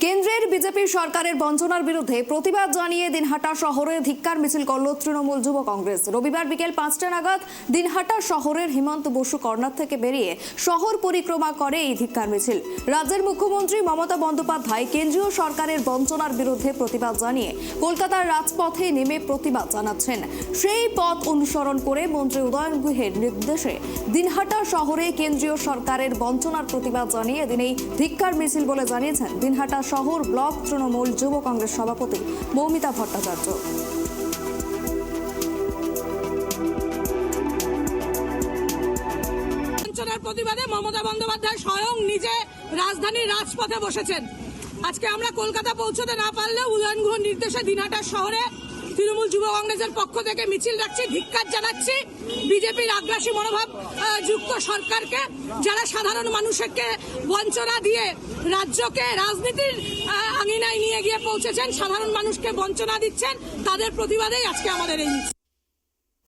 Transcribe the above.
কেন্দ্রের বিজেপি সরকারের বঞ্চনার বিরুদ্ধে প্রতিবাদ জানিয়ে দিনহাটা শহরে ধিক্কার মিছিল করল তৃণমূল যুব কংগ্রেস। রবিবার বিকেল 5টা নাগাদ দিনহাটা শহরের হিমন্ত বসু কর্নার থেকে বেরিয়ে শহর পরিক্রমা করে এই ধিক্কার মিছিল। রাজ্যের মুখ্যমন্ত্রী মমতা বন্দ্যোপাধ্যায় কেন্দ্রীয় সরকারের বঞ্চনার বিরুদ্ধে প্রতিবাদ জানিয়ে কলকাতার রাজপথে নেমে প্রতিবাদ জানাচ্ছেন। সেই পথ অনুসরণ করে মন্ত্রী উদয়ন গুহের নির্দেশে দিনহাটা শহরে কেন্দ্রীয় সরকারের বঞ্চনার প্রতিবাদ জানিয়ে এদিন এই ধিক্কার মিছিল বলে জানিয়েছেন দিনহাটা শহর ব্লক তৃণমূল যুব কংগ্রেস সভাপতি মৌমিতা ভট্টাচার্য। বঞ্চনার প্রতিবাদে মমতা বন্দ্যোপাধ্যায় স্বয়ং নিজে রাজধানীর রাজপথে বসেছেন। আজকে আমরা কলকাতা পৌঁছতে না পারলেও উদয়ন গুহর নির্দেশে দিনহাটা শহরে তৃণমূল যুব কংগ্রেসের পক্ষ থেকে মিছিল রাখছি, ধিক্কার জানাচ্ছি বিজেপির আগ্রাসী মনোভাব যুক্ত সরকারকে, যারা সাধারণ মানুষকে বঞ্চনা দিয়ে রাজ্যকে রাজনীতির আঙিনায় নিয়ে গিয়ে পৌঁছেছেন, সাধারণ মানুষকে বঞ্চনা দিচ্ছেন, তাদের প্রতিবাদেই আজকে আমাদের এই মিছিল।